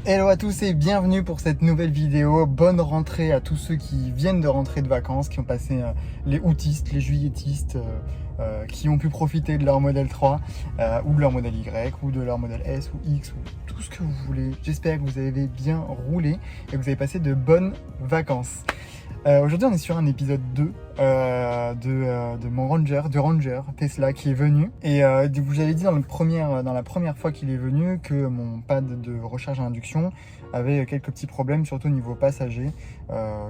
Hello à tous et bienvenue pour cette nouvelle vidéo. Bonne rentrée à tous ceux qui viennent de rentrer de vacances, qui ont passé les aoûtistes, les juilletistes, qui ont pu profiter de leur modèle 3 ou de leur modèle Y ou de leur modèle S ou X ou tout ce que vous voulez. J'espère que vous avez bien roulé et que vous avez passé de bonnes vacances. Aujourd'hui on est sur un épisode 2 de mon Ranger Tesla qui est venu et je vous avais dit dans la première fois qu'il est venu que mon pad de recharge à induction avait quelques petits problèmes, surtout au niveau passager,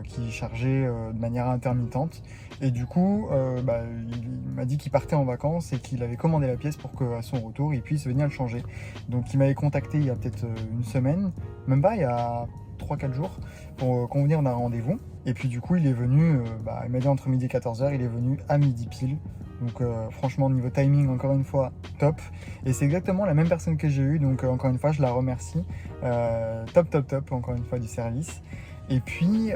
qui chargeait de manière intermittente, et du coup il m'a dit qu'il partait en vacances et qu'il avait commandé la pièce pour qu'à son retour il puisse venir le changer. Donc il m'avait contacté il y a peut-être une semaine, même pas, il y a 3-4 jours, pour convenir d'un rendez-vous. Et puis du coup il est venu, il m'a dit entre midi et 14h, il est venu à midi pile. Donc franchement niveau timing, encore une fois, top. Et c'est exactement la même personne que j'ai eue, donc encore une fois je la remercie. Top encore une fois du service. Et puis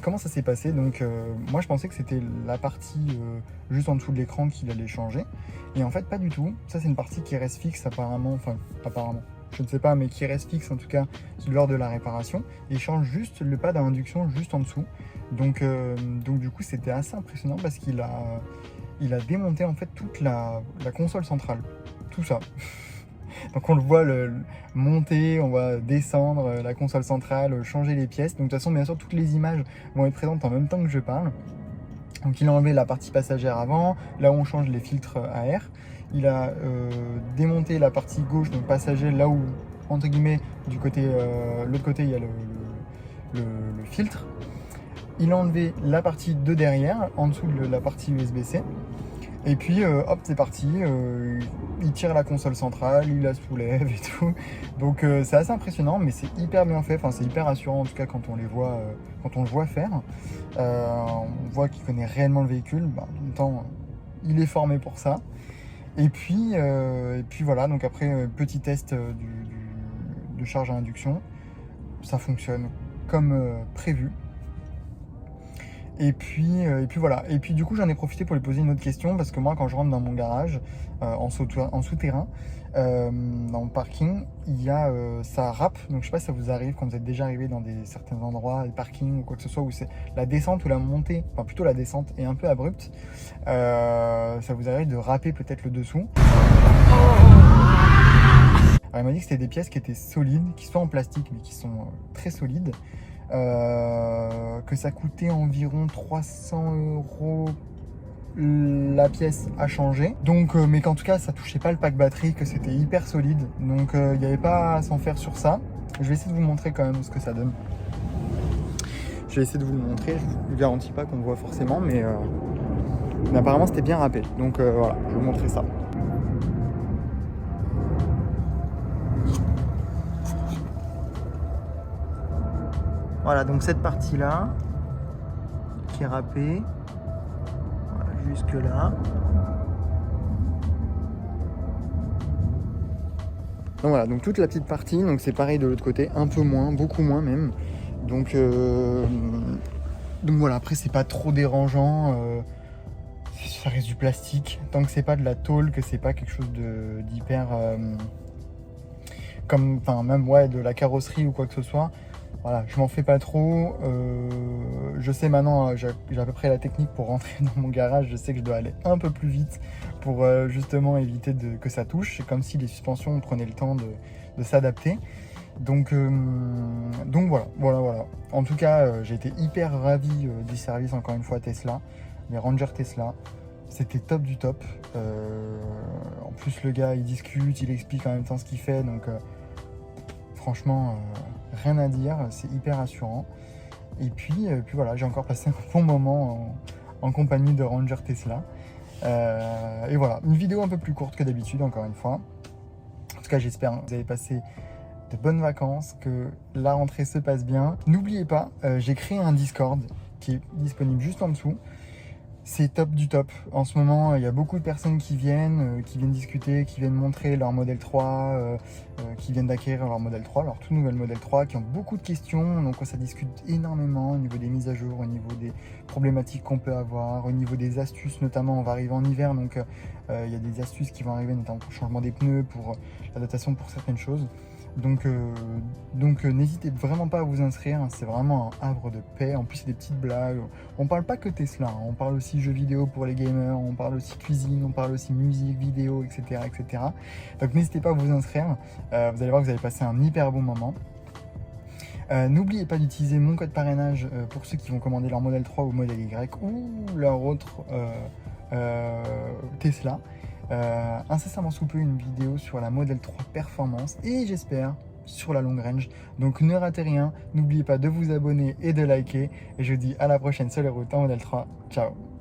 comment ça s'est passé? Donc moi je pensais que c'était la partie juste en dessous de l'écran qu'il allait changer. Et en fait pas du tout. Ça c'est une partie qui reste fixe apparemment, je ne sais pas, mais qui reste fixe en tout cas lors de la réparation. Il change juste le pad à induction juste en dessous. Donc du coup c'était assez impressionnant parce qu'il a démonté en fait toute la console centrale, tout ça. Donc on le voit monter, on va descendre la console centrale, changer les pièces. Donc de toute façon bien sûr toutes les images vont être présentes en même temps que je parle. Donc il a enlevé la partie passagère avant, là où on change les filtres à air. Il a démonté la partie gauche, donc passager, là où, entre guillemets, du côté, l'autre côté, il y a le filtre. Il a enlevé la partie de derrière, en dessous de la partie USB-C. Et puis, hop, c'est parti. Il tire la console centrale, il la soulève et tout. Donc, c'est assez impressionnant, mais c'est hyper bien fait. Enfin, c'est hyper rassurant, en tout cas, quand on les voit, quand on le voit faire. On voit qu'il connaît réellement le véhicule. En même temps, il est formé pour ça. Et puis voilà, donc après petit test de charge à induction, ça fonctionne comme prévu. Et puis voilà, et puis du coup j'en ai profité pour lui poser une autre question, parce que moi quand je rentre dans mon garage en souterrain, dans le parking, il y a ça râpe. Donc je sais pas si ça vous arrive quand vous êtes déjà arrivé dans certains endroits, les parkings ou quoi que ce soit, où c'est la descente ou la montée, enfin plutôt la descente est un peu abrupte, ça vous arrive de râper peut-être le dessous. Alors il m'a dit que c'était des pièces qui étaient solides, qui sont en plastique mais qui sont très solides, que ça coûtait environ 300 € la pièce à changer, donc mais qu'en tout cas ça touchait pas le pack batterie, que c'était hyper solide, donc il n'y avait pas à s'en faire sur ça. Je vais essayer de vous montrer quand même ce que ça donne. Je vais essayer de vous le montrer, je vous garantis pas qu'on le voit forcément, mais apparemment c'était bien râpé, donc voilà, je vais vous montrer ça. Voilà, donc cette partie-là, qui est râpée, voilà, jusque là. Donc voilà, donc toute la petite partie, donc c'est pareil de l'autre côté, un peu moins, beaucoup moins même. Donc voilà, après c'est pas trop dérangeant, ça reste du plastique, tant que c'est pas de la tôle, que c'est pas quelque chose d'hyper, comme, enfin même ouais, de la carrosserie ou quoi que ce soit. Voilà, je m'en fais pas trop. Je sais maintenant, j'ai à peu près la technique pour rentrer dans mon garage. Je sais que je dois aller un peu plus vite pour justement éviter que ça touche. C'est comme si les suspensions prenaient le temps de s'adapter. Donc voilà. En tout cas, j'ai été hyper ravi du service, encore une fois, Tesla. Les Ranger Tesla, c'était top du top. En plus, le gars, il discute, il explique en même temps ce qu'il fait. Donc franchement, rien à dire, c'est hyper rassurant. Et puis voilà, j'ai encore passé un bon moment en compagnie de Ranger Tesla. Et voilà, une vidéo un peu plus courte que d'habitude, encore une fois. En tout cas, j'espère que vous avez passé de bonnes vacances, que la rentrée se passe bien. N'oubliez pas, j'ai créé un Discord qui est disponible juste en dessous. C'est top du top. En ce moment, il y a beaucoup de personnes qui viennent discuter, qui viennent montrer leur modèle 3, qui viennent d'acquérir leur modèle 3, leur tout nouvel modèle 3, qui ont beaucoup de questions. Donc ça discute énormément au niveau des mises à jour, au niveau des problématiques qu'on peut avoir, au niveau des astuces, notamment on va arriver en hiver, donc il y a des astuces qui vont arriver, notamment pour le changement des pneus, pour l'adaptation pour certaines choses. Donc Donc n'hésitez vraiment pas à vous inscrire, hein, c'est vraiment un havre de paix. En plus c'est des petites blagues, on parle pas que Tesla, hein, on parle aussi jeux vidéo pour les gamers, on parle aussi cuisine, on parle aussi musique, vidéo, etc. etc. Donc n'hésitez pas à vous inscrire, vous allez voir que vous allez passer un hyper bon moment. N'oubliez pas d'utiliser mon code parrainage pour ceux qui vont commander leur modèle 3 ou modèle Y ou leur autre Tesla. Incessamment sous peu une vidéo sur la modèle 3 performance et j'espère sur la longue range. Donc ne ratez rien, n'oubliez pas de vous abonner et de liker. Et je vous dis à la prochaine sur les routes en modèle 3. Ciao.